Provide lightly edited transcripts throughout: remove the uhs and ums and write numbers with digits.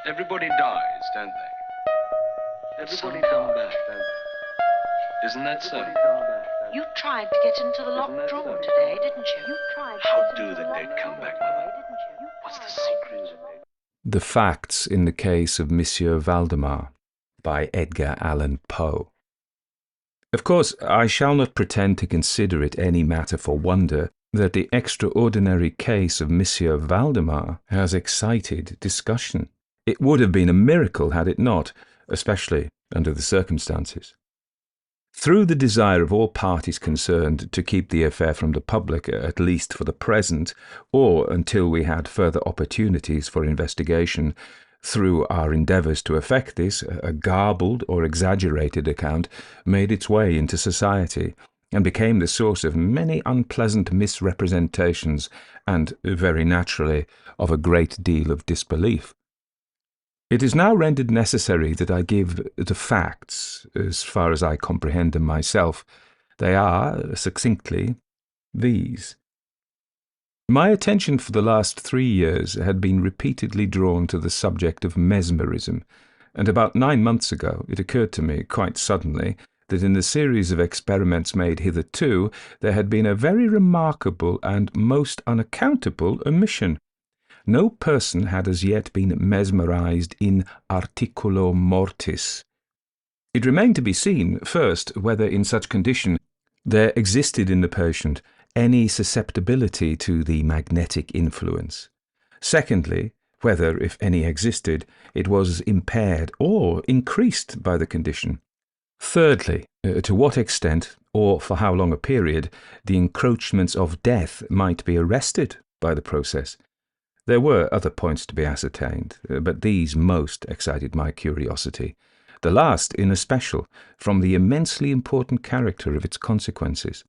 Everybody dies, don't they? Everybody come back, don't they? Isn't that so? You tried to get into the locked room today, didn't you? How do the dead come back, Mother? What's the secret? The Facts in the Case of Monsieur Valdemar by Edgar Allan Poe. Of course, I shall not pretend to consider it any matter for wonder that the extraordinary case of Monsieur Valdemar has excited discussion. It would have been a miracle had it not, especially under the circumstances. Through the desire of all parties concerned to keep the affair from the public, at least for the present, or until we had further opportunities for investigation, through our endeavours to effect this, a garbled or exaggerated account made its way into society, and became the source of many unpleasant misrepresentations, and, very naturally, of a great deal of disbelief. It is now rendered necessary that I give the facts, as far as I comprehend them myself. They are, succinctly, these. My attention for the last 3 years had been repeatedly drawn to the subject of mesmerism, and about 9 months ago it occurred to me, quite suddenly, that in the series of experiments made hitherto there had been a very remarkable and most unaccountable omission. No person had as yet been mesmerized in articulo mortis. It remained to be seen, first, whether in such condition there existed in the patient any susceptibility to the magnetic influence. Secondly, whether, if any existed, it was impaired or increased by the condition. Thirdly, to what extent, or for how long a period, the encroachments of death might be arrested by the process. There were other points to be ascertained, but these most excited my curiosity, the last in especial, from the immensely important character of its consequences.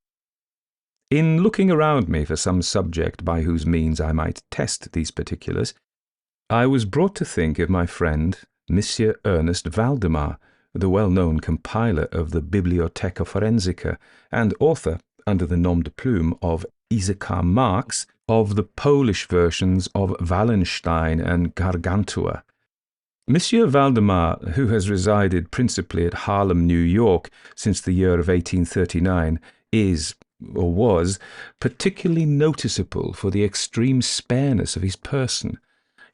In looking around me for some subject by whose means I might test these particulars, I was brought to think of my friend, Monsieur Ernest Valdemar, the well-known compiler of the Bibliotheca Forensica, and author, under the nom de plume of Issachar Marx, of the Polish versions of Wallenstein and Gargantua. Monsieur Valdemar, who has resided principally at Harlem, New York, since the year of 1839, is, or was, particularly noticeable for the extreme spareness of his person,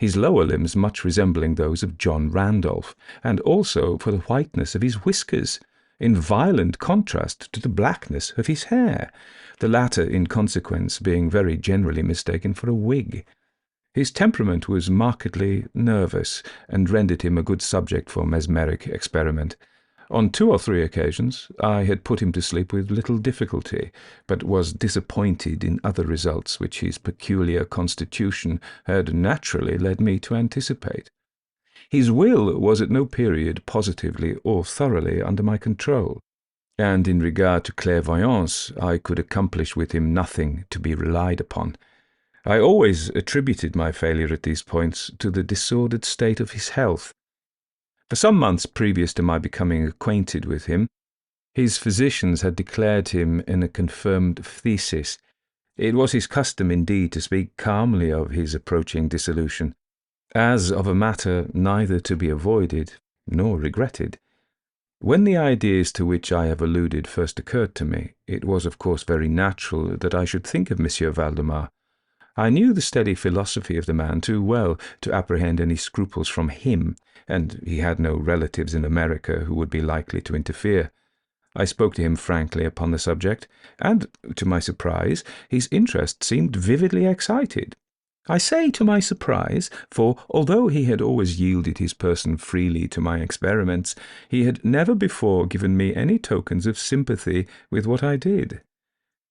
his lower limbs much resembling those of John Randolph, and also for the whiteness of his whiskers, in violent contrast to the blackness of his hair, the latter in consequence being very generally mistaken for a wig. His temperament was markedly nervous, and rendered him a good subject for mesmeric experiment. On 2 or 3 occasions I had put him to sleep with little difficulty, but was disappointed in other results which his peculiar constitution had naturally led me to anticipate. His will was at no period positively or thoroughly under my control, and in regard to clairvoyance I could accomplish with him nothing to be relied upon. I always attributed my failure at these points to the disordered state of his health. For some months previous to my becoming acquainted with him, his physicians had declared him in a confirmed phthisis. It was his custom indeed to speak calmly of his approaching dissolution, as of a matter neither to be avoided nor regretted. When the ideas to which I have alluded first occurred to me, it was of course very natural that I should think of Monsieur Valdemar. I knew the steady philosophy of the man too well to apprehend any scruples from him, and he had no relatives in America who would be likely to interfere. I spoke to him frankly upon the subject, and, to my surprise, his interest seemed vividly excited. I say to my surprise, for although he had always yielded his person freely to my experiments, he had never before given me any tokens of sympathy with what I did.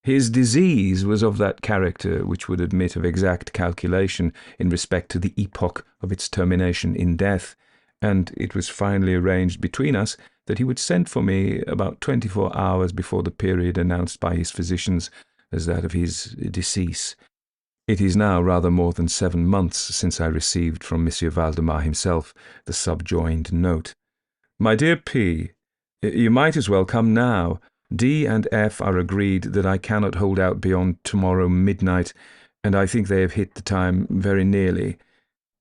His disease was of that character which would admit of exact calculation in respect to the epoch of its termination in death, and it was finally arranged between us that he would send for me about 24 hours before the period announced by his physicians as that of his decease. It is now rather more than 7 months since I received from Monsieur Valdemar himself the subjoined note. My dear P., you might as well come now. D and F are agreed that I cannot hold out beyond tomorrow midnight, and I think they have hit the time very nearly.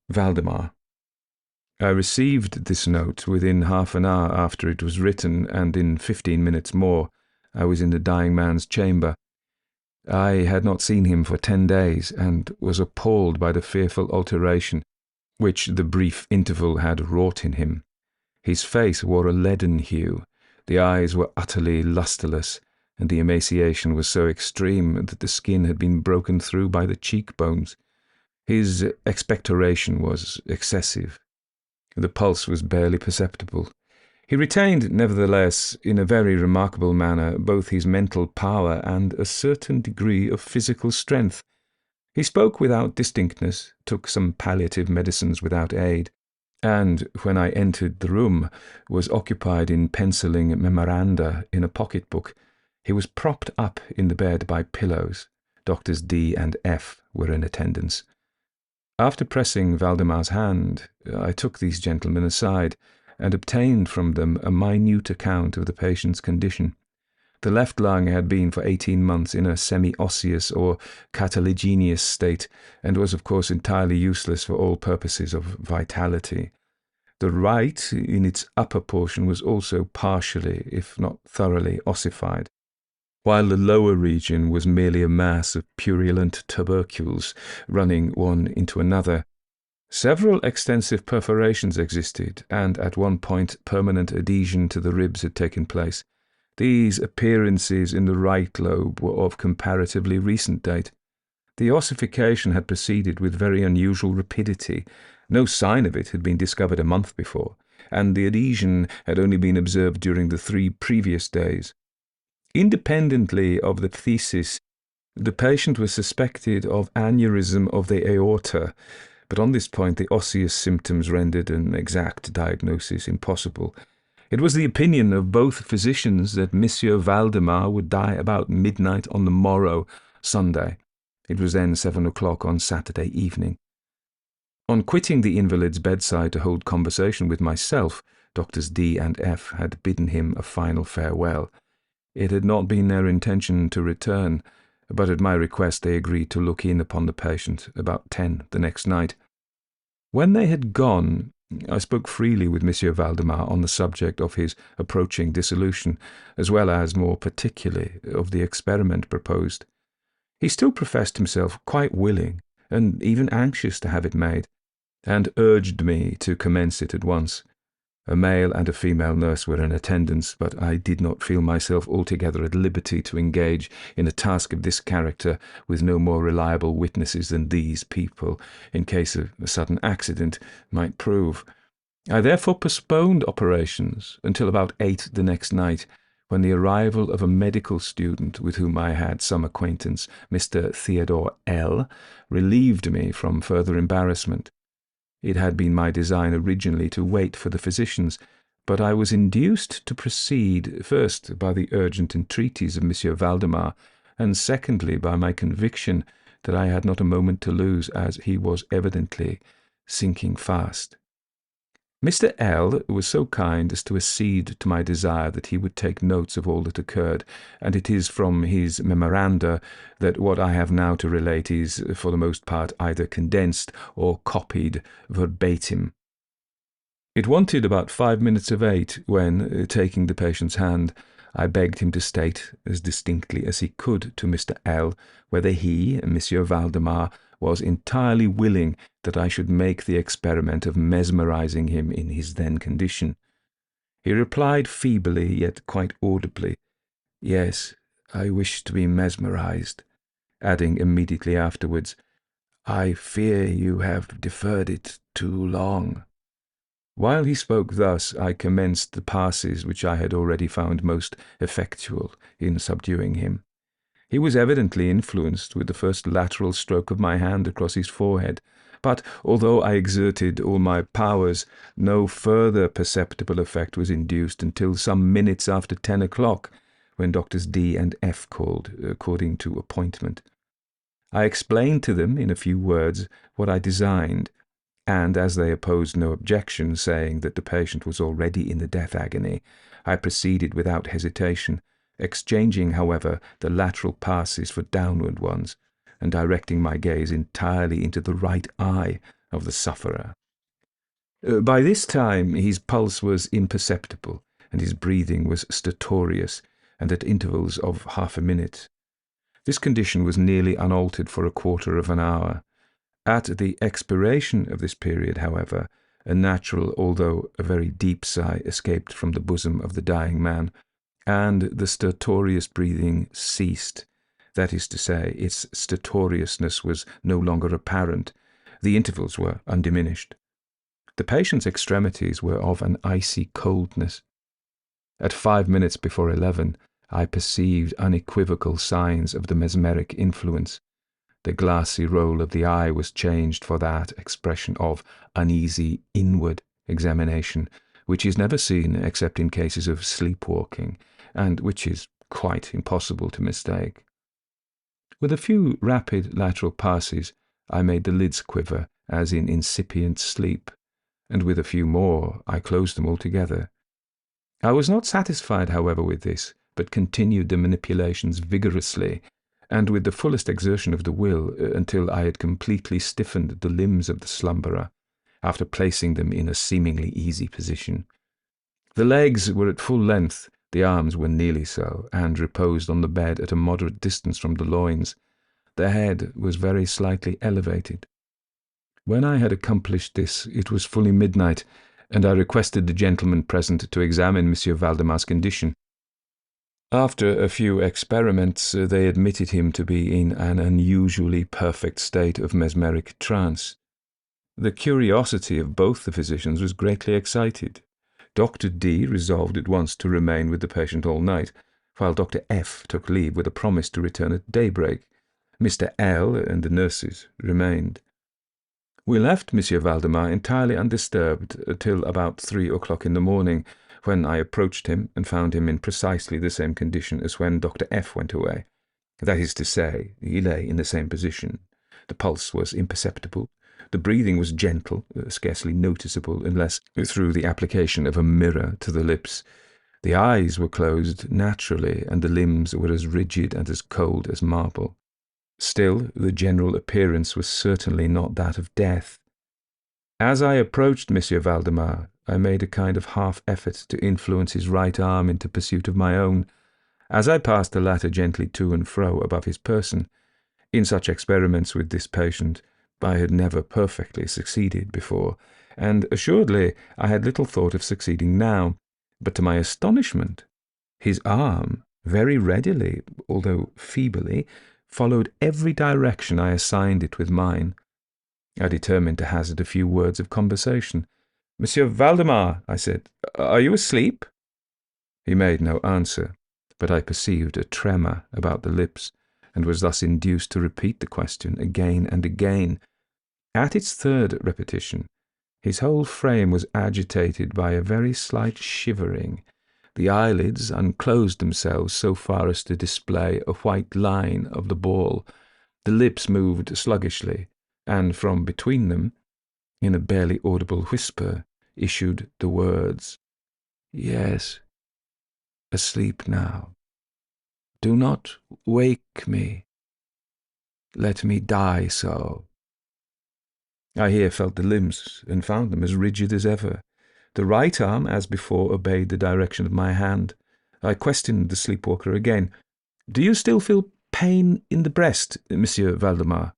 Valdemar. I received this note within half an hour after it was written, and in 15 minutes more I was in the dying man's chamber. I had not seen him for 10 days, and was appalled by the fearful alteration which the brief interval had wrought in him. His face wore a leaden hue, the eyes were utterly lustreless, and the emaciation was so extreme that the skin had been broken through by the cheekbones. His expectoration was excessive. The pulse was barely perceptible. He retained, nevertheless, in a very remarkable manner, both his mental power and a certain degree of physical strength. He spoke without distinctness, took some palliative medicines without aid, and, when I entered the room, was occupied in penciling memoranda in a pocket-book. He was propped up in the bed by pillows. Doctors D and F were in attendance. After pressing Valdemar's hand, I took these gentlemen aside, and obtained from them a minute account of the patient's condition. The left lung had been for 18 months in a semi-osseous or cartilaginous state, and was of course entirely useless for all purposes of vitality. The right, in its upper portion, was also partially, if not thoroughly, ossified, while the lower region was merely a mass of purulent tubercles running one into another. Several extensive perforations existed, and at one point permanent adhesion to the ribs had taken place. These appearances in the right lobe were of comparatively recent date. The ossification had proceeded with very unusual rapidity. No sign of it had been discovered a month before, and the adhesion had only been observed during the 3 previous days. Independently of the phthisis, the patient was suspected of aneurysm of the aorta, but on this point the osseous symptoms rendered an exact diagnosis impossible. It was the opinion of both physicians that Monsieur Valdemar would die about midnight on the morrow, Sunday. It was then 7 o'clock on Saturday evening. On quitting the invalid's bedside to hold conversation with myself, Doctors D and F had bidden him a final farewell. It had not been their intention to return, but at my request they agreed to look in upon the patient about 10 the next night. When they had gone, I spoke freely with Monsieur Valdemar on the subject of his approaching dissolution, as well as, more particularly, of the experiment proposed. He still professed himself quite willing, and even anxious to have it made, and urged me to commence it at once. A male and a female nurse were in attendance, but I did not feel myself altogether at liberty to engage in a task of this character with no more reliable witnesses than these people, in case of a sudden accident, might prove. I therefore postponed operations until about 8 the next night, when the arrival of a medical student with whom I had some acquaintance, Mr. Theodore L., relieved me from further embarrassment. It had been my design originally to wait for the physicians, but I was induced to proceed, first by the urgent entreaties of Monsieur Valdemar, and secondly by my conviction that I had not a moment to lose, as he was evidently sinking fast. Mr. L. was so kind as to accede to my desire that he would take notes of all that occurred, and it is from his memoranda that what I have now to relate is, for the most part, either condensed or copied verbatim. It wanted about 5 minutes of 8 when, taking the patient's hand, I begged him to state, as distinctly as he could, to Mr. L., whether he, Monsieur Valdemar, was entirely willing that I should make the experiment of mesmerizing him in his then condition. He replied feebly, yet quite audibly, "Yes, I wish to be mesmerized," adding immediately afterwards, "I fear you have deferred it too long." While he spoke thus, I commenced the passes which I had already found most effectual in subduing him. He was evidently influenced with the first lateral stroke of my hand across his forehead, but although I exerted all my powers, no further perceptible effect was induced until some minutes after 10 o'clock, when Doctors D and F called, according to appointment. I explained to them, in a few words, what I designed, and as they opposed no objection, saying that the patient was already in the death agony, I proceeded without hesitation, exchanging, however, the lateral passes for downward ones, and directing my gaze entirely into the right eye of the sufferer. By this time his pulse was imperceptible, and his breathing was stertorous, and at intervals of half a minute. This condition was nearly unaltered for a quarter of an hour. At the expiration of this period, however, a natural, although a very deep sigh escaped from the bosom of the dying man, and the stertorous breathing ceased. That is to say, its stertorousness was no longer apparent. The intervals were undiminished. The patient's extremities were of an icy coldness. At 5 minutes before 11, I perceived unequivocal signs of the mesmeric influence. The glassy roll of the eye was changed for that expression of uneasy inward examination, which is never seen except in cases of sleepwalking, and which is quite impossible to mistake. With a few rapid lateral passes, I made the lids quiver as in incipient sleep, and with a few more I closed them altogether. I was not satisfied, however, with this, but continued the manipulations vigorously, and with the fullest exertion of the will, until I had completely stiffened the limbs of the slumberer, after placing them in a seemingly easy position. The legs were at full length, the arms were nearly so, and reposed on the bed at a moderate distance from the loins. The head was very slightly elevated. When I had accomplished this, it was fully midnight, and I requested the gentlemen present to examine Monsieur Valdemar's condition. After a few experiments, they admitted him to be in an unusually perfect state of mesmeric trance. The curiosity of both the physicians was greatly excited. Dr. D resolved at once to remain with the patient all night, while Dr. F took leave with a promise to return at daybreak. Mr. L and the nurses remained. We left Monsieur Valdemar entirely undisturbed till about 3 o'clock in the morning, when I approached him and found him in precisely the same condition as when Dr. F went away. That is to say, he lay in the same position. The pulse was imperceptible. The breathing was gentle, scarcely noticeable unless through the application of a mirror to the lips. The eyes were closed naturally, and the limbs were as rigid and as cold as marble. Still, the general appearance was certainly not that of death. As I approached Monsieur Valdemar, I made a kind of half-effort to influence his right arm into pursuit of my own. As I passed the latter gently to and fro above his person, in such experiments with this patient, I had never perfectly succeeded before, and assuredly I had little thought of succeeding now. But to my astonishment, his arm very readily, although feebly, followed every direction I assigned it with mine. I determined to hazard a few words of conversation. "Monsieur Valdemar," I said, "are you asleep?" He made no answer, but I perceived a tremor about the lips, and was thus induced to repeat the question again and again. At its third repetition, his whole frame was agitated by a very slight shivering. The eyelids unclosed themselves so far as to display a white line of the ball. The lips moved sluggishly, and from between them, in a barely audible whisper, issued the words, "Yes, asleep now. Do not wake me. Let me die so." I here felt the limbs, and found them as rigid as ever. The right arm, as before, obeyed the direction of my hand. I questioned the sleepwalker again. "Do you still feel pain in the breast, Monsieur Valdemar?"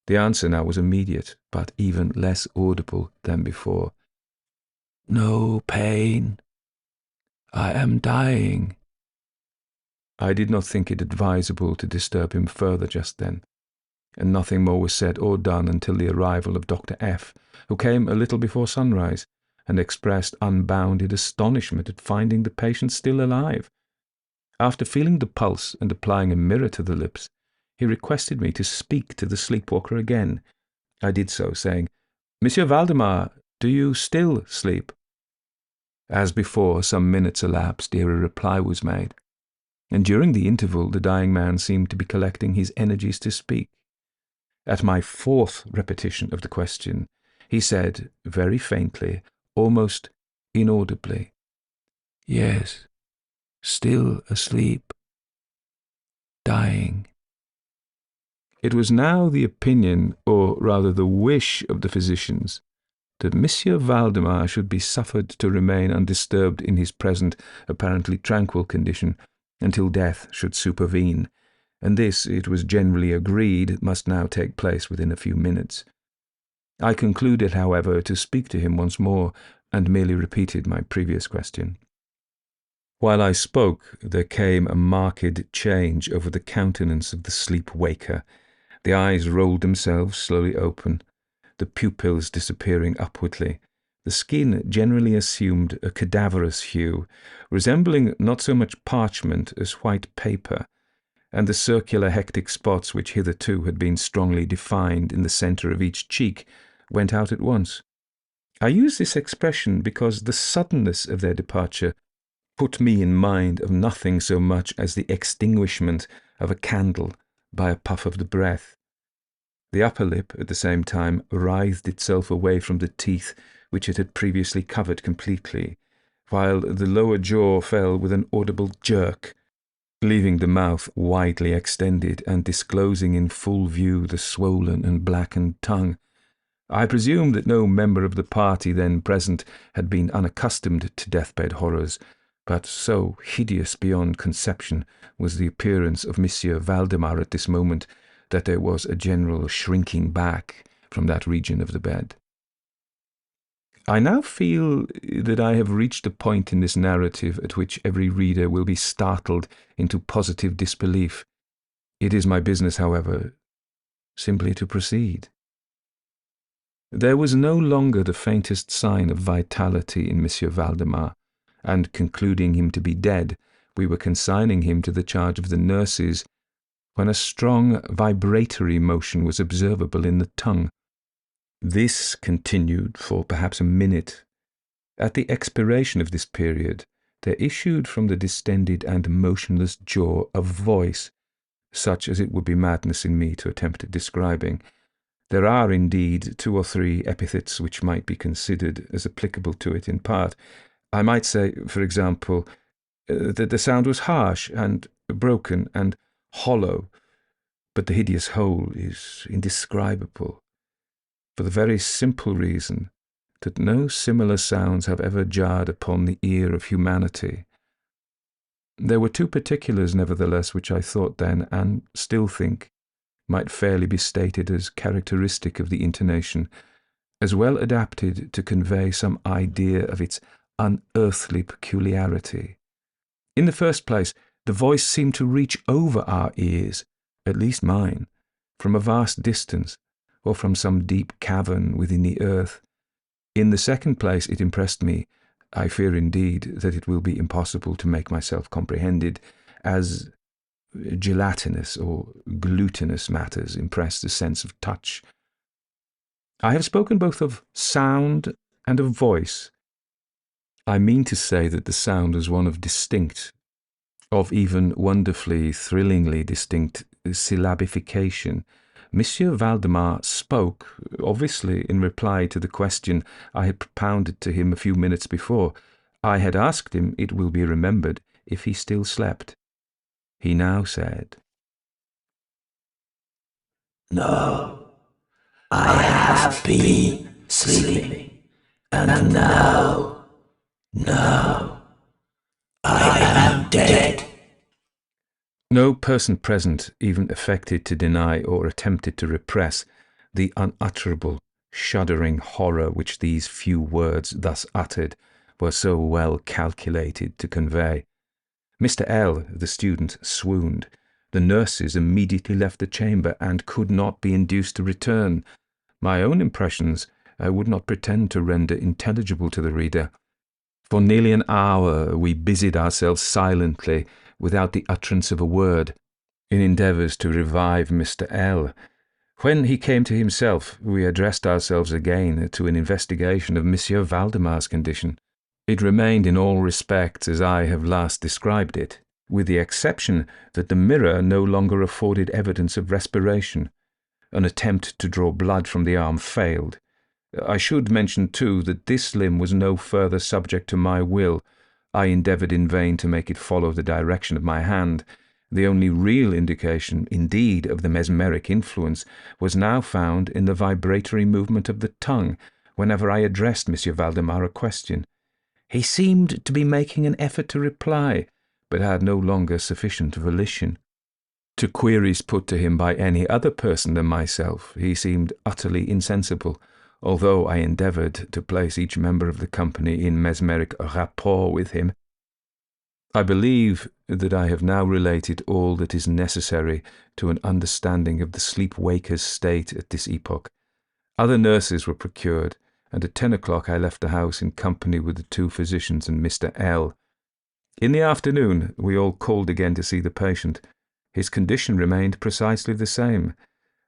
The answer now was immediate, but even less audible than before. "No pain. I am dying." I did not think it advisable to disturb him further just then, and nothing more was said or done until the arrival of Dr. F, who came a little before sunrise, and expressed unbounded astonishment at finding the patient still alive. After feeling the pulse and applying a mirror to the lips, he requested me to speak to the sleepwalker again. I did so, saying, "Monsieur Valdemar, do you still sleep?" As before, some minutes elapsed ere a reply was made, and during the interval the dying man seemed to be collecting his energies to speak. At my fourth repetition of the question, he said, very faintly, almost inaudibly, "Yes, still asleep, dying." It was now the opinion, or rather the wish, of the physicians that Monsieur Valdemar should be suffered to remain undisturbed in his present apparently tranquil condition until death should supervene, and this, it was generally agreed, must now take place within a few minutes. I concluded, however, to speak to him once more, and merely repeated my previous question. While I spoke, there came a marked change over the countenance of the sleep-waker. The eyes rolled themselves slowly open, the pupils disappearing upwardly. The skin generally assumed a cadaverous hue, resembling not so much parchment as white paper, and the circular hectic spots which hitherto had been strongly defined in the centre of each cheek went out at once. I use this expression because the suddenness of their departure put me in mind of nothing so much as the extinguishment of a candle by a puff of the breath. The upper lip, at the same time, writhed itself away from the teeth which it had previously covered completely, while the lower jaw fell with an audible jerk, leaving the mouth widely extended and disclosing in full view the swollen and blackened tongue. I presume that no member of the party then present had been unaccustomed to deathbed horrors, but so hideous beyond conception was the appearance of Monsieur Valdemar at this moment that there was a general shrinking back from that region of the bed. I now feel that I have reached a point in this narrative at which every reader will be startled into positive disbelief. It is my business, however, simply to proceed. There was no longer the faintest sign of vitality in Monsieur Valdemar, and concluding him to be dead, we were consigning him to the charge of the nurses, when a strong vibratory motion was observable in the tongue. This continued for perhaps a minute. At the expiration of this period, there issued from the distended and motionless jaw a voice, such as it would be madness in me to attempt describing. There are, indeed, 2 or 3 epithets which might be considered as applicable to it in part. I might say, for example, that the sound was harsh and broken and hollow, but the hideous whole is indescribable, for the very simple reason that no similar sounds have ever jarred upon the ear of humanity. There were 2 particulars, nevertheless, which I thought then, and still think, might fairly be stated as characteristic of the intonation, as well adapted to convey some idea of its unearthly peculiarity. In the first place, the voice seemed to reach over our ears, at least mine, from a vast distance, or from some deep cavern within the earth. In the second place, it impressed me, I fear indeed that it will be impossible to make myself comprehended, as gelatinous or glutinous matters impress the sense of touch. I have spoken both of sound and of voice. I mean to say that the sound was one of distinct, of even wonderfully, thrillingly distinct syllabification. Monsieur Valdemar spoke, obviously in reply to the question I had propounded to him a few minutes before. I had asked him, it will be remembered, if he still slept. He now said, "No, I have been sleeping, and now, I am dead." No person present even affected to deny or attempted to repress the unutterable, shuddering horror which these few words thus uttered were so well calculated to convey. Mr. L., the student, swooned. The nurses immediately left the chamber and could not be induced to return. My own impressions I would not pretend to render intelligible to the reader. For nearly an hour we busied ourselves silently, without the utterance of a word, in endeavours to revive Mr. L. When he came to himself, we addressed ourselves again to an investigation of Monsieur Valdemar's condition. It remained in all respects as I have last described it, with the exception that the mirror no longer afforded evidence of respiration. An attempt to draw blood from the arm failed. I should mention, too, that this limb was no further subject to my will. I endeavoured in vain to make it follow the direction of my hand. The only real indication, indeed, of the mesmeric influence was now found in the vibratory movement of the tongue, whenever I addressed Monsieur Valdemar a question. He seemed to be making an effort to reply, but had no longer sufficient volition. To queries put to him by any other person than myself, he seemed utterly insensible, although I endeavoured to place each member of the company in mesmeric rapport with him. I believe that I have now related all that is necessary to an understanding of the sleep-waker's state at this epoch. Other nurses were procured, and at 10 o'clock I left the house in company with the 2 physicians and Mr. L. In the afternoon we all called again to see the patient. His condition remained precisely the same.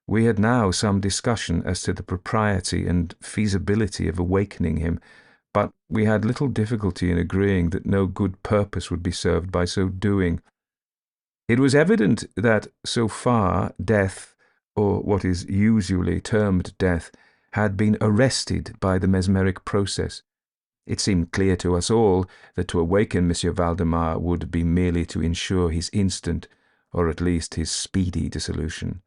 We had now some discussion as to the propriety and feasibility of awakening him, but we had little difficulty in agreeing that no good purpose would be served by so doing. It was evident that, so far, death, or what is usually termed death, had been arrested by the mesmeric process. It seemed clear to us all that to awaken Monsieur Valdemar would be merely to ensure his instant, or at least his speedy dissolution.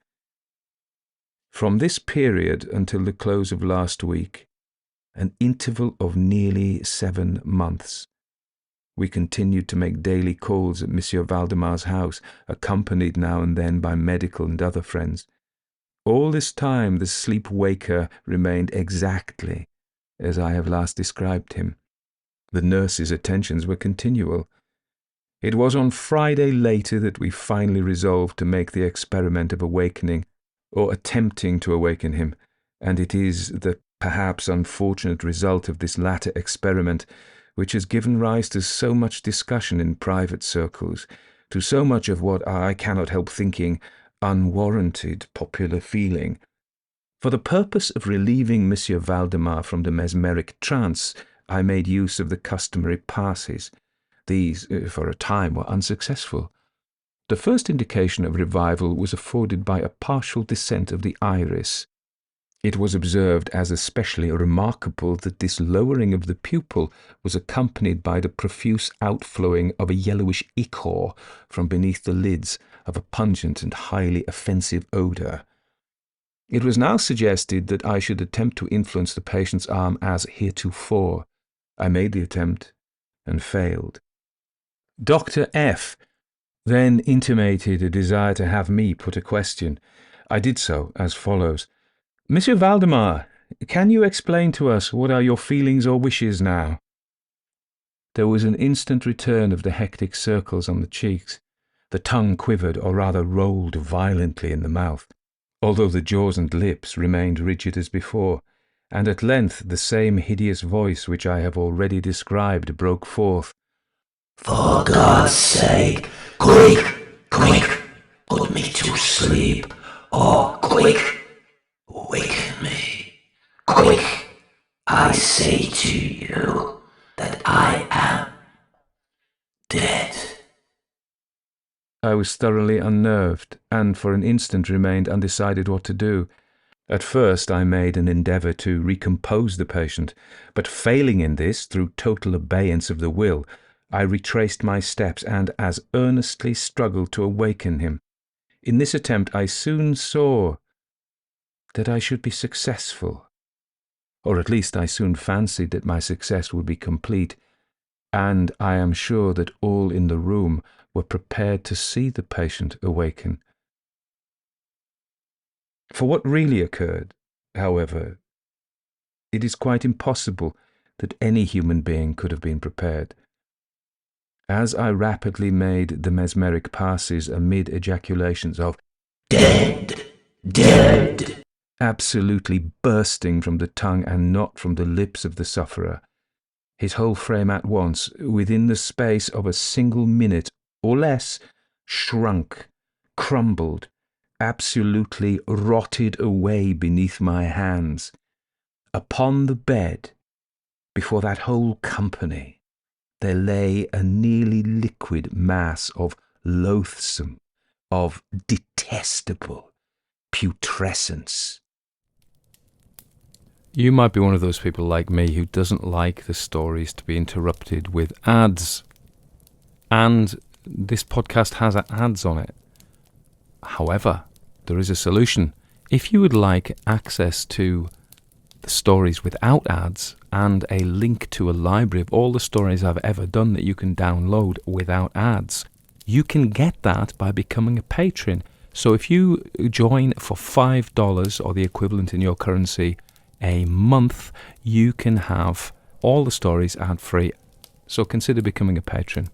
From this period until the close of last week, an interval of nearly 7 months, we continued to make daily calls at Monsieur Valdemar's house, accompanied now and then by medical and other friends. All this time the sleep-waker remained exactly as I have last described him. The nurse's attentions were continual. It was on Friday later that we finally resolved to make the experiment of awakening, or attempting to awaken him, and it is the perhaps unfortunate result of this latter experiment which has given rise to so much discussion in private circles, to so much of what I cannot help thinking unwarranted popular feeling. For the purpose of relieving Monsieur Valdemar from the mesmeric trance, I made use of the customary passes. These, for a time, were unsuccessful. The first indication of revival was afforded by a partial descent of the iris. It was observed as especially remarkable that this lowering of the pupil was accompanied by the profuse outflowing of a yellowish ichor from beneath the lids, of a pungent and highly offensive odour. It was now suggested that I should attempt to influence the patient's arm as heretofore. I made the attempt and failed. Dr. F. then intimated a desire to have me put a question. I did so as follows. Monsieur Valdemar, can you explain to us what are your feelings or wishes now? There was an instant return of the hectic circles on the cheeks. The tongue quivered, or rather rolled violently in the mouth, although the jaws and lips remained rigid as before, and at length the same hideous voice which I have already described broke forth. For God's sake, quick, quick, put me to sleep, or quick, waken me. Quick, I say to you that I am dead. I was thoroughly unnerved, and for an instant remained undecided what to do. At first I made an endeavour to recompose the patient, but failing in this through total abeyance of the will, I retraced my steps and as earnestly struggled to awaken him. In this attempt I soon saw that I should be successful, or at least I soon fancied that my success would be complete, and I am sure that all in the room were prepared to see the patient awaken. For what really occurred, however, it is quite impossible that any human being could have been prepared. As I rapidly made the mesmeric passes amid ejaculations of Dead, dead, absolutely bursting from the tongue and not from the lips of the sufferer, his whole frame at once, within the space of a single minute or less, shrunk, crumbled, absolutely rotted away beneath my hands. Upon the bed, before that whole company, there lay a nearly liquid mass of loathsome, of detestable putrescence. You might be one of those people like me who doesn't like the stories to be interrupted with ads. And this podcast has ads on it. However, there is a solution. If you would like access to the stories without ads and a link to a library of all the stories I've ever done that you can download without ads. You can get that by becoming a patron. So if you join for $5 or the equivalent in your currency a month, you can have all the stories ad-free. So consider becoming a patron.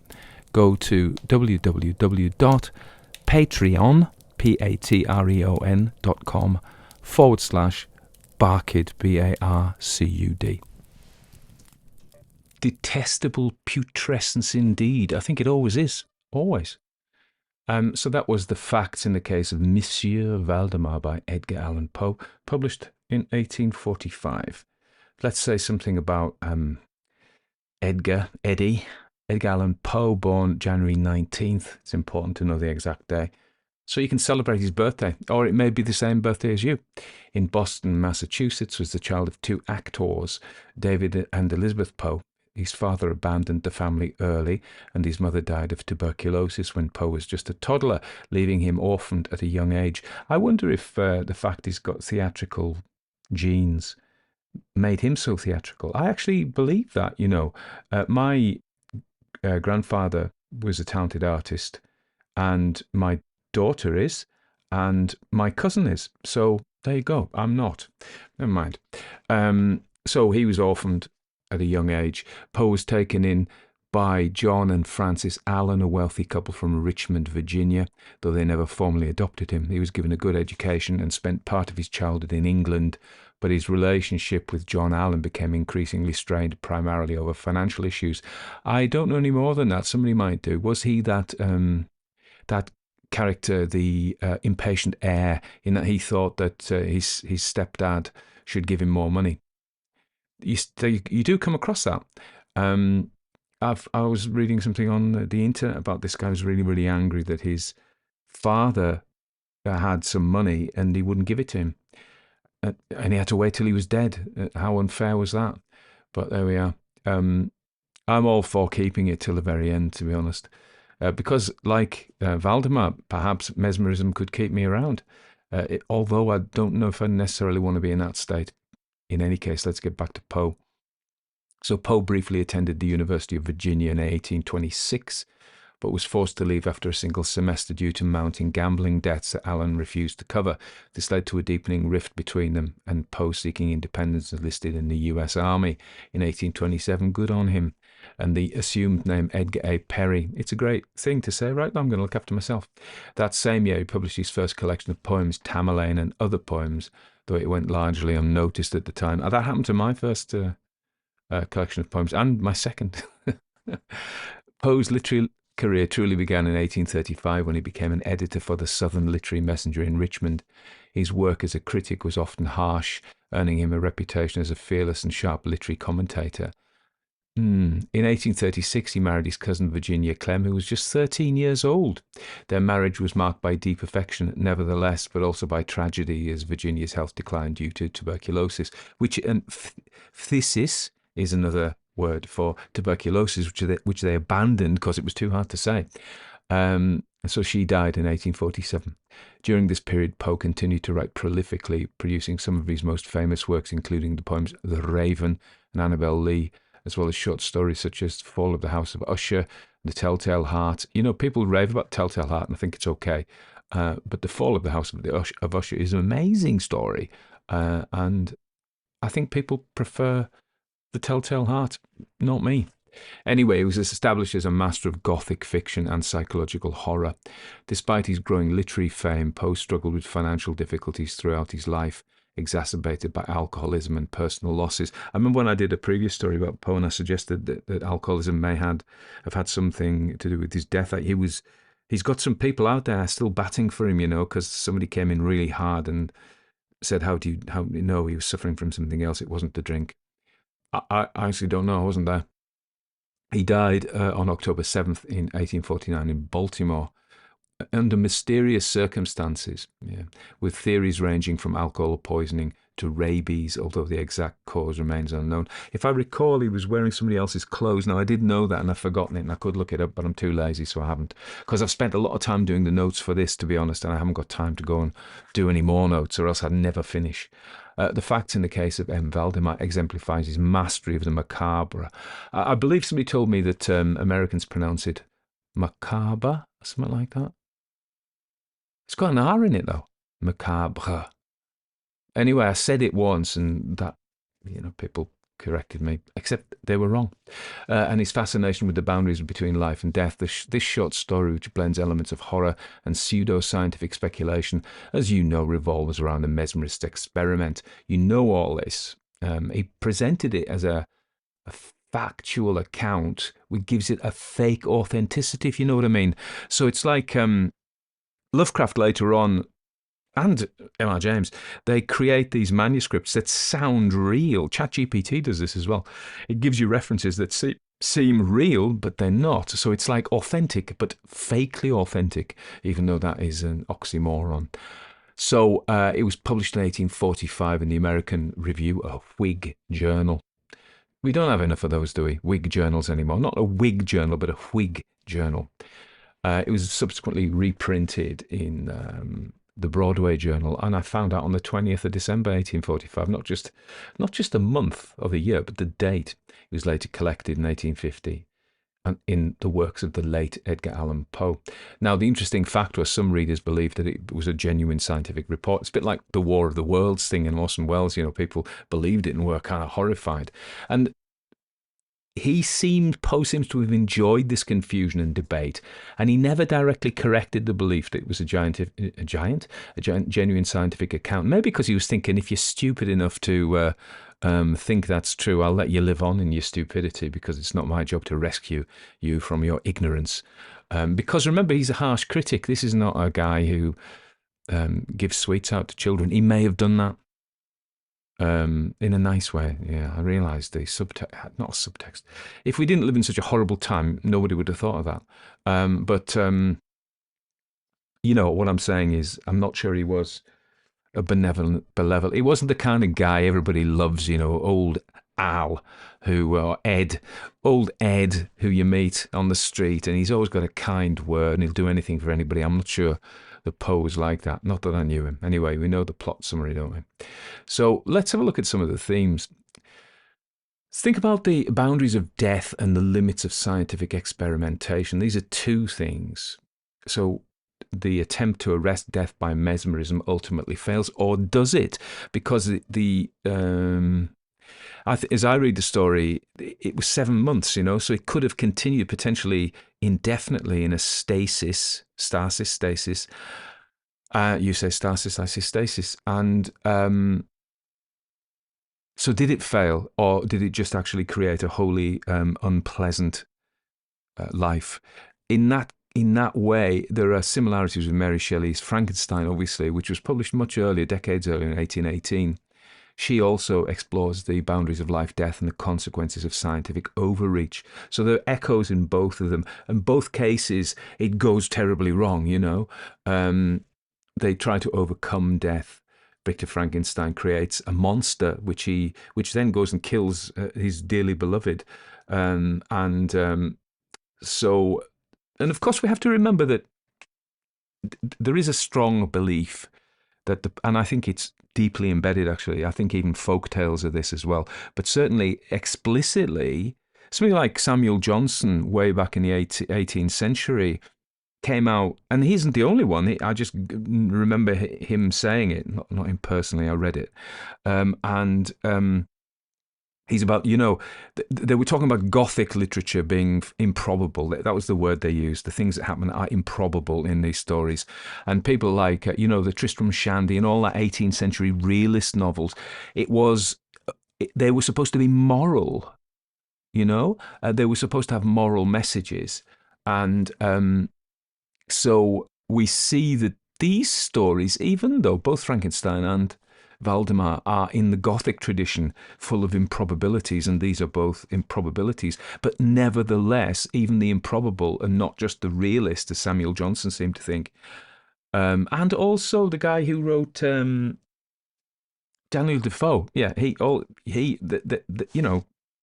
Go to www.patreon.com/Barcud, Barcud. Detestable putrescence indeed. I think it always is. Always. So that was The Facts in the Case of Monsieur Valdemar by Edgar Allan Poe, published in 1845. Let's say something about Edgar Allan Poe, born January 19th. It's important to know the exact day, so you can celebrate his birthday, or it may be the same birthday as you. In Boston, Massachusetts, was the child of two actors, David and Elizabeth Poe. His father abandoned the family early, and his mother died of tuberculosis when Poe was just a toddler, leaving him orphaned at a young age. I wonder if the fact he's got theatrical genes made him so theatrical. I actually believe that, my grandfather was a talented artist, and my daughter is, and my cousin is. So there you go. I'm not. Never mind. So he was orphaned at a young age. Poe was taken in by John and Frances Allen, a wealthy couple from Richmond, Virginia, though they never formally adopted him. He was given a good education and spent part of his childhood in England, but his relationship with John Allen became increasingly strained, primarily over financial issues. I don't know any more than that. Somebody might do. Was he that character, the impatient heir, in that he thought that his stepdad should give him more money? You do come across that. I was reading something on the internet about this guy who was really, really angry that his father had some money and he wouldn't give it to him. And he had to wait till he was dead. How unfair was that? But there we are. I'm all for keeping it till the very end, to be honest. Because, like Valdemar, perhaps mesmerism could keep me around. Although I don't know if I necessarily want to be in that state. In any case, let's get back to Poe. So Poe briefly attended the University of Virginia in 1826, but was forced to leave after a single semester due to mounting gambling debts that Allen refused to cover. This led to a deepening rift between them, and Poe, seeking independence, enlisted in the U.S. Army in 1827. Good on him. And the assumed name Edgar A. Perry. It's a great thing to say, right? I'm going to look after myself. That same year, he published his first collection of poems, Tamerlane and Other Poems, though it went largely unnoticed at the time. That happened to my first collection of poems, and my second. Poe's literary career truly began in 1835 when he became an editor for the Southern Literary Messenger in Richmond. His work as a critic was often harsh, earning him a reputation as a fearless and sharp literary commentator. In 1836, he married his cousin Virginia Clem, who was just 13 years old. Their marriage was marked by deep affection, nevertheless, but also by tragedy, as Virginia's health declined due to tuberculosis, which phthisis is another word for tuberculosis, which they abandoned because it was too hard to say. So she died in 1847. During this period, Poe continued to write prolifically, producing some of his most famous works, including the poems The Raven and Annabel Lee, as well as short stories such as The Fall of the House of Usher, The Telltale Heart. People rave about Telltale Heart, and I think it's okay. But The Fall of the House of Usher is an amazing story. And I think people prefer The Telltale Heart, not me. Anyway, he was established as a master of Gothic fiction and psychological horror. Despite his growing literary fame, Poe struggled with financial difficulties throughout his life, exacerbated by alcoholism and personal losses. I remember when I did a previous story about Poe, and I suggested that alcoholism may have had something to do with his death. He's got some people out there still batting for him, because somebody came in really hard and said, how do you know he was suffering from something else? It wasn't the drink. I actually don't know. I wasn't there. He died on October 7th in 1849 in Baltimore, under mysterious circumstances, with theories ranging from alcohol poisoning to rabies, although the exact cause remains unknown. If I recall, he was wearing somebody else's clothes. Now, I did know that and I've forgotten it, and I could look it up, but I'm too lazy, so I haven't. Because I've spent a lot of time doing the notes for this, to be honest, and I haven't got time to go and do any more notes, or else I'd never finish. The facts in the case of M. Valdemar exemplifies his mastery of the macabre. I believe somebody told me that Americans pronounce it macabre, something like that. It's got an R in it, though. Macabre. Anyway, I said it once, and that, people corrected me, except they were wrong. And his fascination with the boundaries between life and death. This short story, which blends elements of horror and pseudo-scientific speculation, as you know, revolves around a mesmerist experiment. You know all this. He presented it as a factual account, which gives it a fake authenticity, if you know what I mean. So it's like Lovecraft later on, and M.R. James, they create these manuscripts that sound real. ChatGPT does this as well. It gives you references that seem real, but they're not. So it's like authentic, but fakely authentic, even though that is an oxymoron. So it was published in 1845 in the American Review, a Whig journal. We don't have enough of those, do we? Whig journals anymore. Not a Whig journal, but a Whig journal. It was subsequently reprinted in the Broadway Journal, and I found out on the 20th of December 1845, not just the month of the year, but the date. It was later collected in 1850 and in the works of the late Edgar Allan Poe. Now, the interesting fact was some readers believed that it was a genuine scientific report. It's a bit like the War of the Worlds thing in Orson Welles. People believed it and were kind of horrified. And Poe seems to have enjoyed this confusion and debate, and he never directly corrected the belief that it was a genuine scientific account. Maybe because he was thinking, if you're stupid enough to think that's true, I'll let you live on in your stupidity, because it's not my job to rescue you from your ignorance. Because remember, he's a harsh critic. This is not a guy who gives sweets out to children. He may have done that. In a nice way, yeah. I realised the subtext, not subtext. If we didn't live in such a horrible time, nobody would have thought of that. But what I'm saying is, I'm not sure he was a benevolent. He wasn't the kind of guy everybody loves, old Al, or old Ed, who you meet on the street, and he's always got a kind word, and he'll do anything for anybody. I'm not sure the Poe was like that. Not that I knew him. Anyway, we know the plot summary, don't we? So let's have a look at some of the themes. Let's think about the boundaries of death and the limits of scientific experimentation. These are two things. So the attempt to arrest death by mesmerism ultimately fails, or does it? Because as I read the story, it was 7 months, so it could have continued potentially indefinitely in a stasis. You say stasis, I say stasis. And so did it fail, or did it just actually create a wholly unpleasant life? In that way, there are similarities with Mary Shelley's Frankenstein, obviously, which was published much earlier, decades earlier, in 1818. She also explores the boundaries of life, death, and the consequences of scientific overreach. So there are echoes in both of them. In both cases, it goes terribly wrong, They try to overcome death. Victor Frankenstein creates a monster, which then goes and kills his dearly beloved. And of course, we have to remember that there is a strong belief that and I think it's deeply embedded, actually. I think even folk tales are this as well. But certainly explicitly, somebody like Samuel Johnson, way back in the 18th century, came out, and he isn't the only one. I just remember him saying it, not him personally. I read it, he's about, they were talking about Gothic literature being improbable. That was the word they used. The things that happen are improbable in these stories. And people like, the Tristram Shandy and all that 18th century realist novels, they were supposed to be moral, they were supposed to have moral messages. And so we see that these stories, even though both Frankenstein and Valdemar are in the Gothic tradition, full of improbabilities, and these are both improbabilities. But nevertheless, even the improbable and not just the realist, as Samuel Johnson seemed to think, and also the guy who wrote Daniel Defoe. Yeah,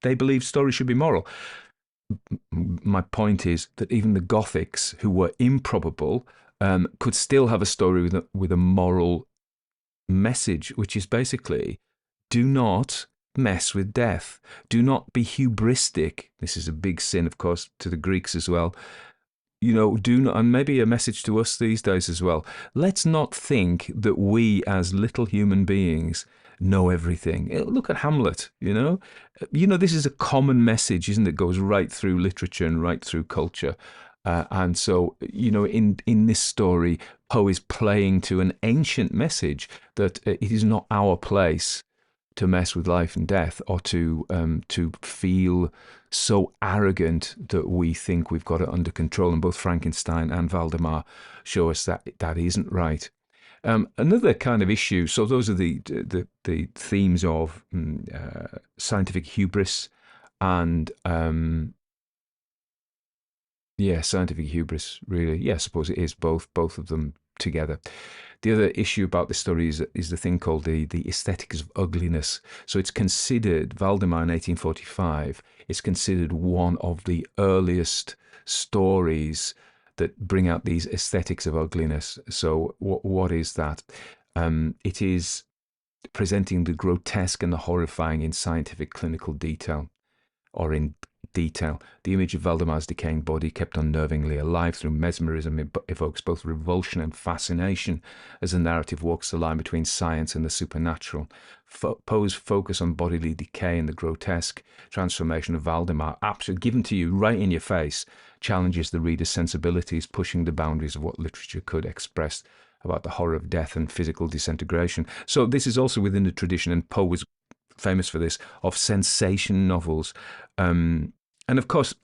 they believe stories should be moral. My point is that even the Gothics, who were improbable, could still have a story with a moral message, which is basically, do not mess with death. Do not be hubristic. This is a big sin, of course, to the Greeks as well. Do not, and maybe a message to us these days as well. Let's not think that we, as little human beings, know everything. Look at Hamlet. This is a common message, isn't it? Goes right through literature and right through culture. And so, in this story, Poe is playing to an ancient message that it is not our place to mess with life and death, or to feel so arrogant that we think we've got it under control. And both Frankenstein and Valdemar show us that that isn't right. Another kind of issue. So those are the themes of scientific hubris and scientific hubris. Really, yeah, I suppose it is both of them together. The other issue about the story is the thing called the aesthetics of ugliness. So it's considered, Valdemar in 1845 is considered one of the earliest stories that bring out these aesthetics of ugliness. So what is that? It is presenting the grotesque and the horrifying in scientific clinical detail, or in detail. The image of Valdemar's decaying body, kept unnervingly alive through mesmerism, evokes both revulsion and fascination as the narrative walks the line between science and the supernatural. Poe's focus on bodily decay and the grotesque transformation of Valdemar, absolutely given to you right in your face, challenges the reader's sensibilities, pushing the boundaries of what literature could express about the horror of death and physical disintegration. So this is also within the tradition, and Poe was famous for this, of sensation novels. And of course,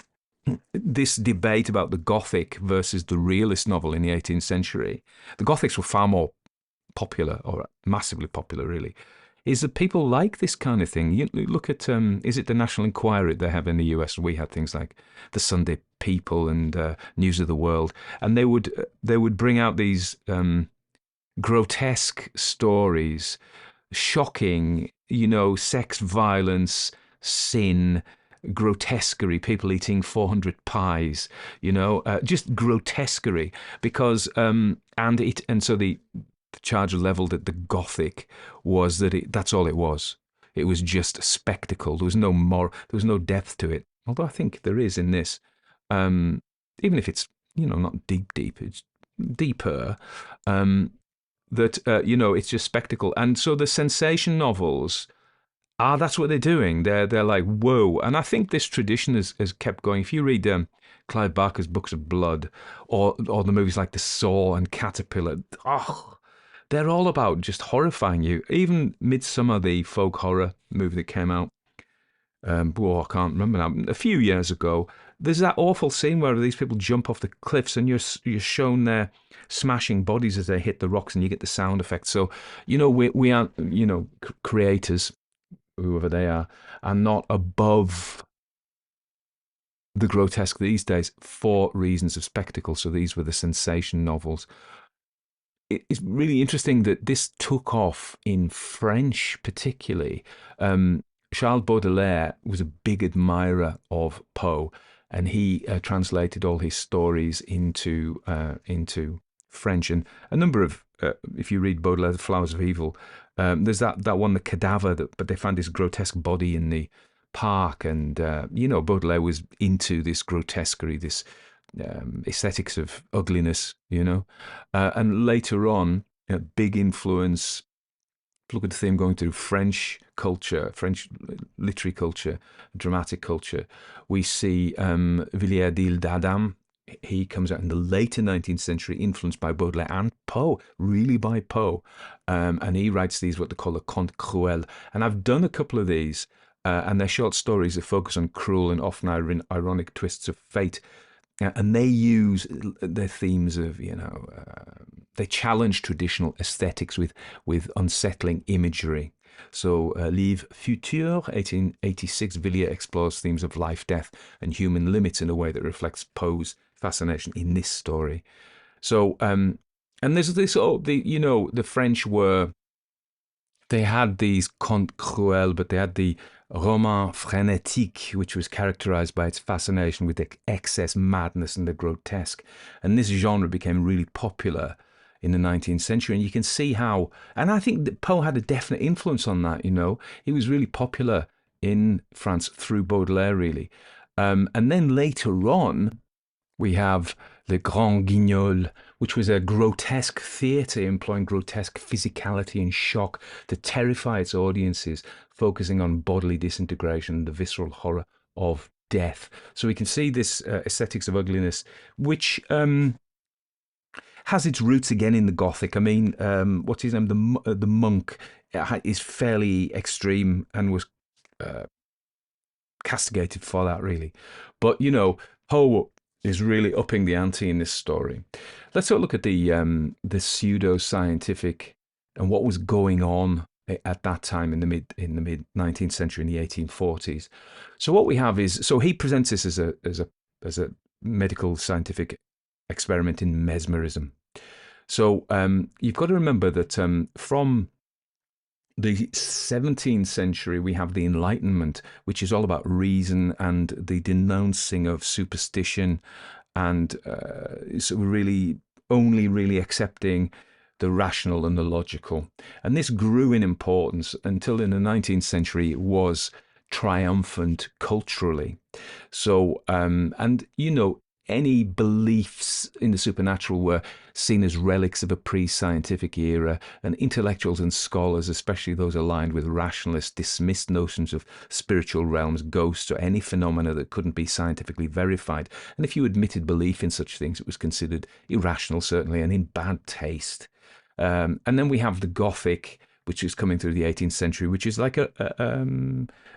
this debate about the Gothic versus the realist novel in the 18th century, the Gothics were far more popular, or massively popular really, is that people like this kind of thing. You look at, is it the National Enquirer they have in the US? We had things like the Sunday People and News of the World, and they would bring out these grotesque stories, shocking, sex, violence, sin, grotesquerie, people eating 400 pies, just grotesquerie, because so the charge leveled at the Gothic was that that's all it was. It was just a spectacle. There was no depth to it. Although I think there is in this, even if it's not deep, it's deeper. It's just spectacle. And so the sensation novels, that's what they're doing. They're like, whoa. And I think this tradition has kept going. If you read Clive Barker's Books of Blood, or the movies like The Saw and Caterpillar, they're all about just horrifying you. Even Midsummer, the folk horror movie that came out, I can't remember now, a few years ago, there's that awful scene where these people jump off the cliffs and you're shown their smashing bodies as they hit the rocks, and you get the sound effects. So, we aren't, creators, whoever they are not above the grotesque these days for reasons of spectacle. So these were the sensation novels. It's really interesting that this took off in French particularly. Charles Baudelaire was a big admirer of Poe, and he translated all his stories into French. And a number of, if you read Baudelaire, The Flowers of Evil, there's that one, The Cadaver, but they found this grotesque body in the park, and Baudelaire was into this grotesquerie, this aesthetics of ugliness, and later on, big influence. Look at the theme going through French culture, French literary culture, dramatic culture. We see Villiers d'Isle d'Adam. He comes out in the later 19th century, influenced by Baudelaire and Poe, really by Poe. And he writes these, what they call the contes cruels. And I've done a couple of these, and they're short stories that focus on cruel and often ironic twists of fate. and they use their themes of, they challenge traditional aesthetics with unsettling imagery. So, Livre Futur, 1886, Villiers explores themes of life, death, and human limits in a way that reflects Poe's fascination in this story. So, and there's this, the French they had these contes cruels, but they had the roman frénétique, which was characterized by its fascination with excess, madness, and the grotesque. And this genre became really popular in the 19th century. And you can see how, and I think that Poe had a definite influence on that, He was really popular in France through Baudelaire, really. And then later on, we have Le Grand Guignol, which was a grotesque theatre employing grotesque physicality and shock to terrify its audiences, focusing on bodily disintegration and the visceral horror of death. So we can see this aesthetics of ugliness, which has its roots again in the Gothic. I mean, what's his name? The monk is fairly extreme and was castigated for that, really. But, Poe is really upping the ante in this story. Let's have a look at the pseudo-scientific and what was going on at that time in the mid 19th century, in the 1840s. So what we have is, so he presents this as a medical scientific experiment in mesmerism. So you've got to remember that from the 17th century, we have the Enlightenment, which is all about reason and the denouncing of superstition, and so really only really accepting the rational and the logical. And this grew in importance until in the 19th century it was triumphant culturally. So, and any beliefs in the supernatural were seen as relics of a pre-scientific era, and intellectuals and scholars, especially those aligned with rationalists, dismissed notions of spiritual realms, ghosts, or any phenomena that couldn't be scientifically verified. And if you admitted belief in such things, it was considered irrational, certainly, and in bad taste. And then we have the Gothic, which is coming through the 18th century, which is like a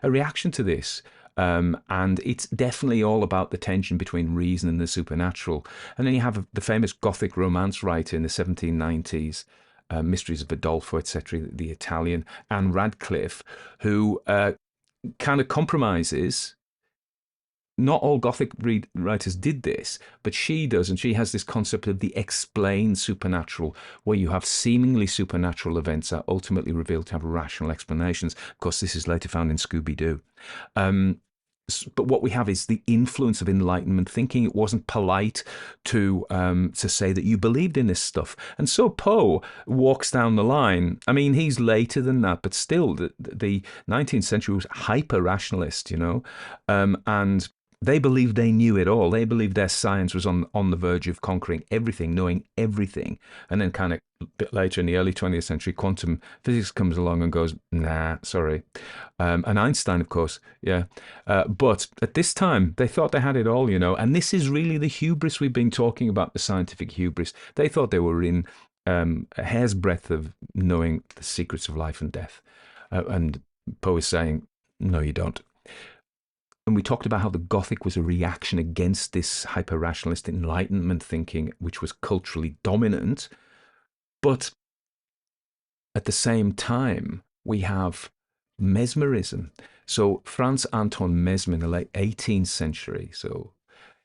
reaction to this. And it's definitely all about the tension between reason and the supernatural. And then you have the famous Gothic romance writer in the 1790s, Mysteries of Adolfo, etc., the Italian, Anne Radcliffe, who kind of compromises. Not all Gothic writers did this, but she does, and she has this concept of the explained supernatural, where you have seemingly supernatural events that are ultimately revealed to have rational explanations. Of course, this is later found in Scooby-Doo. But what we have is the influence of Enlightenment thinking. It wasn't polite to say that you believed in this stuff. And so Poe walks down the line. I mean, he's later than that, but still, the 19th century was hyper-rationalist, and they believed they knew it all. They believed their science was on the verge of conquering everything, knowing everything. And then kind of a bit later in the early 20th century, quantum physics comes along and goes, nah, sorry. And Einstein, of course, yeah. But at this time, they thought they had it all, And this is really the hubris we've been talking about, the scientific hubris. They thought they were in a hair's breadth of knowing the secrets of life and death. And Poe is saying, no, you don't. And we talked about how the Gothic was a reaction against this hyper-rationalist Enlightenment thinking, which was culturally dominant. But at the same time, we have mesmerism. So Franz Anton Mesmer in the late 18th century, so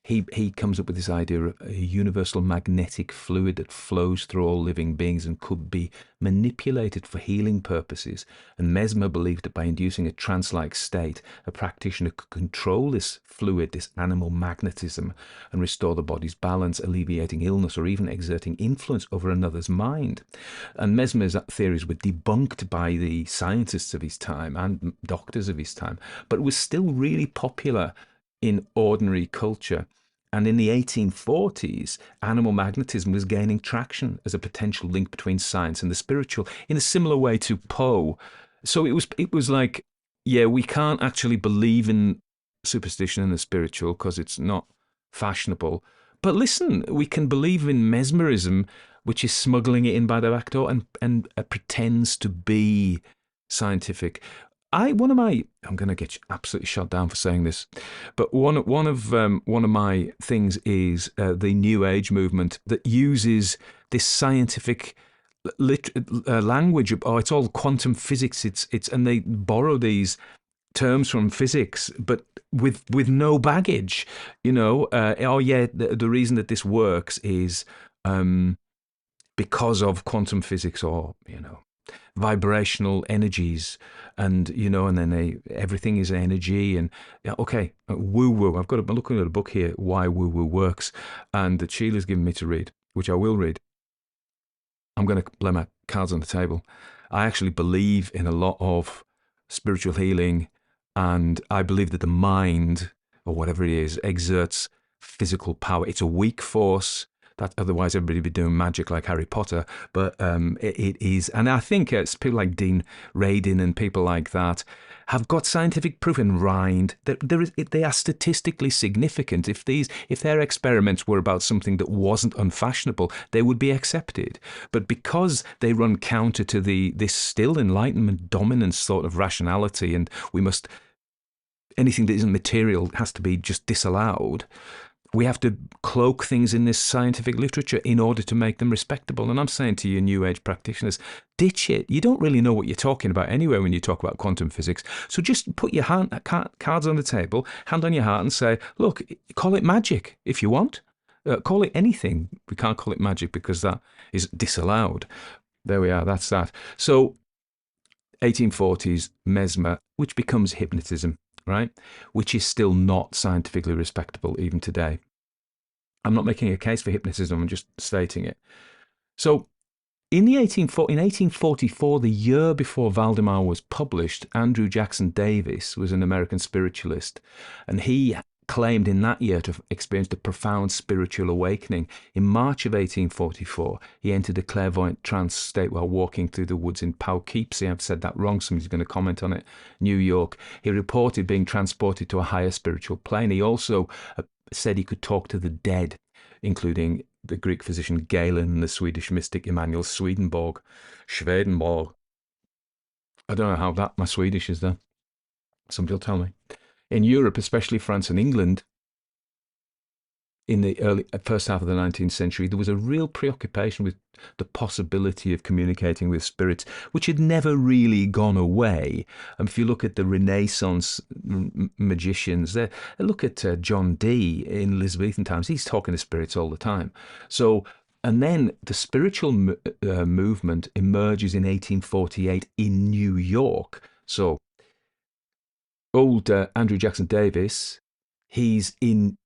he comes up with this idea of a universal magnetic fluid that flows through all living beings and could be manipulated for healing purposes. And Mesmer believed that by inducing a trance-like state, a practitioner could control this fluid, this animal magnetism, and restore the body's balance, alleviating illness or even exerting influence over another's mind. And Mesmer's theories were debunked by the scientists of his time and doctors of his time, but was still really popular in ordinary culture. And in the 1840s, animal magnetism was gaining traction as a potential link between science and the spiritual, in a similar way to Poe. So it was like, yeah, we can't actually believe in superstition and the spiritual because it's not fashionable. But listen, we can believe in mesmerism, which is smuggling it in by the back door and pretends to be scientific. I'm going to get absolutely shot down for saying this, but one of my things is the New Age movement that uses this scientific language. Oh, it's all quantum physics. It's and they borrow these terms from physics, but with no baggage. Oh yeah, the reason that this works is because of quantum physics, or vibrational energies, and and then everything is energy, and okay, woo woo. I'm looking at a book here, Why Woo Woo Works, and that Sheila's given me to read, which I will read. I'm going to lay my cards on the table. I actually believe in a lot of spiritual healing, and I believe that the mind, or whatever it is, exerts physical power. It's a weak force. That otherwise everybody would be doing magic like Harry Potter, but it is, and I think it's people like Dean Radin and people like that have got scientific proof in Rind that they are statistically significant. If their experiments were about something that wasn't unfashionable, they would be accepted. But because they run counter to this still Enlightenment dominance sort of rationality, and anything that isn't material has to be just disallowed. We have to cloak things in this scientific literature in order to make them respectable. And I'm saying to you, New Age practitioners, ditch it. You don't really know what you're talking about anyway when you talk about quantum physics. So just put your cards on the table, hand on your heart, and say, look, call it magic if you want. Call it anything. We can't call it magic because that is disallowed. There we are. That's that. So 1840s mesmer, which becomes hypnotism. Right, which is still not scientifically respectable even today. I'm not making a case for hypnotism, I'm just stating it. So in 1844, the year before Valdemar was published, Andrew Jackson Davis was an American spiritualist, and he claimed in that year to have experienced a profound spiritual awakening. In March of 1844, he entered a clairvoyant trance state while walking through the woods in Poughkeepsie. I've said that wrong, somebody's going to comment on it. New York. He reported being transported to a higher spiritual plane. He also said he could talk to the dead, including the Greek physician Galen and the Swedish mystic Emanuel Swedenborg. I don't know how my Swedish is there. Somebody will tell me. In Europe, especially France and England, in the first half of the 19th century, there was a real preoccupation with the possibility of communicating with spirits, which had never really gone away. If you look at the Renaissance magicians, look at John Dee in Elizabethan times, he's talking to spirits all the time. So, and then the spiritual movement emerges in 1848 in New York. So, old Andrew Jackson Davis, he's in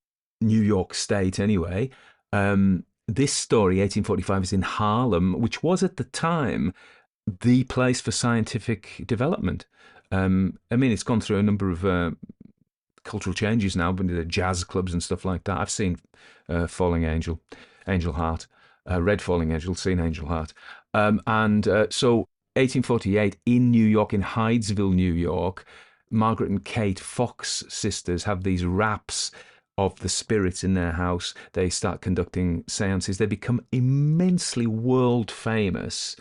New York State anyway. This story, 1845, is in Harlem, which was at the time the place for scientific development. I mean, it's gone through a number of cultural changes now, but the jazz clubs and stuff like that. I've seen Falling Angel, Angel Heart, Red Falling Angel, seen Angel Heart. So 1848 in New York, in Hydesville, New York, Margaret and Kate Fox sisters have these raps of the spirits in their house. They start conducting seances. They become immensely world famous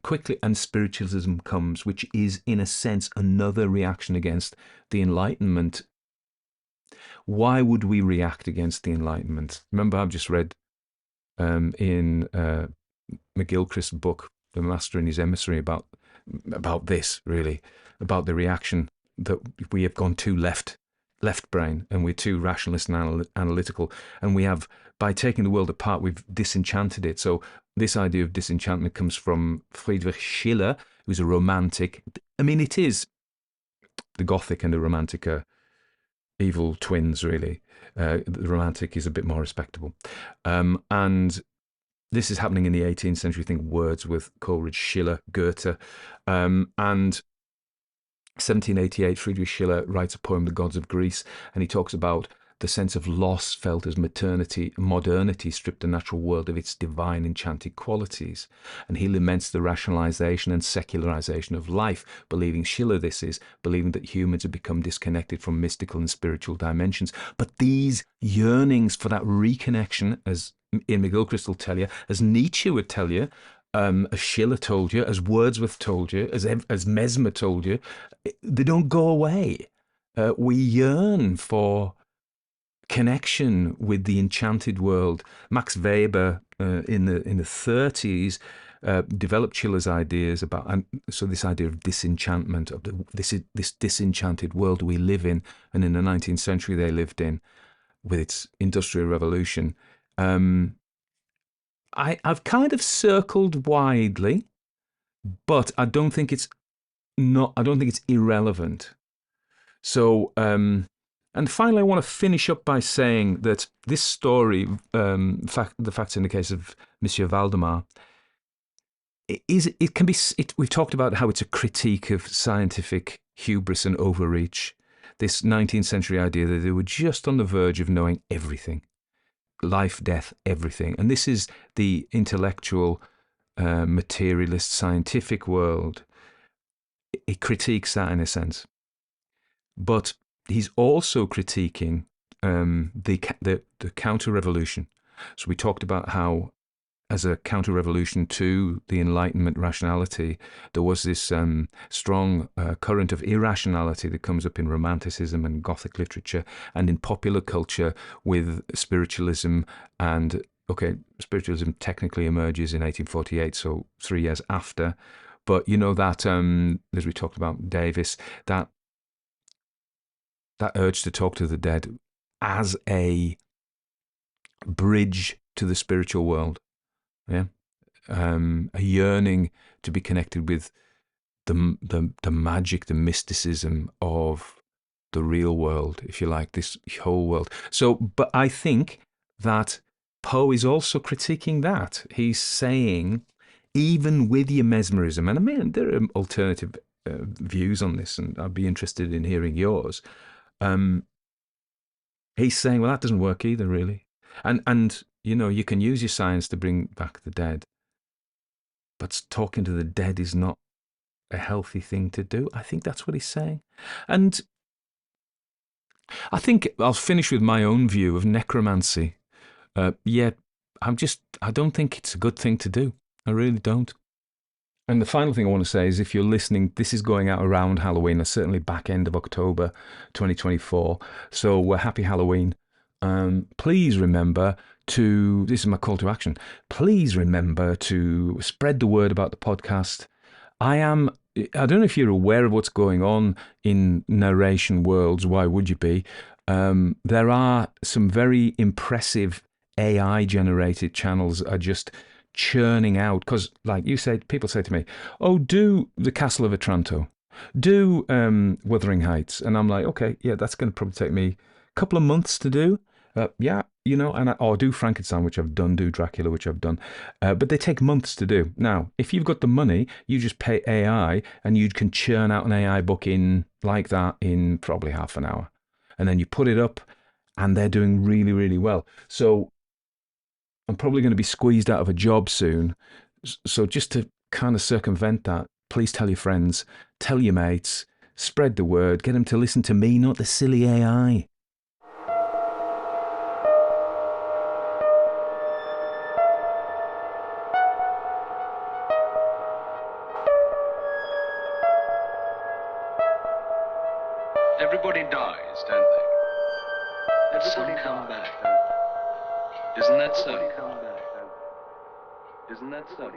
quickly, and spiritualism comes, which is, in a sense, another reaction against the Enlightenment. Why would we react against the Enlightenment? Remember, I've just read in McGilchrist's book, The Master and His Emissary, about this, really, about the reaction that we have gone too left brain, and we're too rationalist and analytical, and we have, by taking the world apart, we've disenchanted it. So this idea of disenchantment comes from Friedrich Schiller, who's a romantic. I mean, it is the Gothic and the Romantic are evil twins, really. The Romantic is a bit more respectable, and this is happening in the 18th century. Think Wordsworth, Coleridge, Schiller, Goethe, and 1788, Friedrich Schiller writes a poem, The Gods of Greece, and he talks about the sense of loss felt as modernity stripped the natural world of its divine enchanted qualities. And he laments the rationalization and secularization of life, believing that humans have become disconnected from mystical and spiritual dimensions. But these yearnings for that reconnection, as Ian McGilchrist will tell you, as Nietzsche would tell you, as Schiller told you, as Wordsworth told you, as Mesmer told you, they don't go away. We yearn for connection with the enchanted world. Max Weber in the 30s developed Schiller's ideas about, and so this idea of disenchantment, of this disenchanted world we live in, and in the 19th century they lived in with its industrial revolution. I've kind of circled widely, but I don't think it's irrelevant. So, and finally, I want to finish up by saying that this story, the facts in the case of Monsieur Valdemar, we've talked about how it's a critique of scientific hubris and overreach. This 19th century idea that they were just on the verge of knowing everything, life, death, everything. And this is the intellectual, materialist, scientific world. It critiques that in a sense. But he's also critiquing the counter-revolution. So we talked about how, as a counter-revolution to the Enlightenment rationality, there was this strong current of irrationality that comes up in Romanticism and Gothic literature and in popular culture with spiritualism. And, spiritualism technically emerges in 1848, so 3 years after. But you know that, as we talked about Davis, that urge to talk to the dead as a bridge to the spiritual world. Yeah, a yearning to be connected with the magic, the mysticism of the real world, if you like, this whole world. So, but I think that Poe is also critiquing that. He's saying, even with your mesmerism, and I mean, there are alternative views on this, and I'd be interested in hearing yours. He's saying, well, that doesn't work either, really. And you can use your science to bring back the dead, but talking to the dead is not a healthy thing to do. I think that's what he's saying. And I think I'll finish with my own view of necromancy. I don't think it's a good thing to do. I really don't. And the final thing I want to say is, if you're listening, this is going out around Halloween, or certainly back end of October 2024. So happy Halloween. Please remember this is my call to action. Please remember to spread the word about the podcast. I don't know if you're aware of what's going on in narration worlds. Why would you be? There are some very impressive AI generated channels that are just churning out, because like people say to me, oh, do the Castle of Otranto, do Wuthering Heights, and I'm like, okay, yeah, that's going to probably take me a couple of months to do. Or do Frankenstein, which I've done, do Dracula, which I've done, but they take months to do. Now, if you've got the money, you just pay AI and you can churn out an AI book in like that in probably half an hour, and then you put it up and they're doing really, really well. So I'm probably going to be squeezed out of a job soon. So just to kind of circumvent that, please tell your friends, tell your mates, spread the word, get them to listen to me, not the silly AI. Everybody dies, don't they? Everybody come back, don't they? Isn't that so? Isn't that so?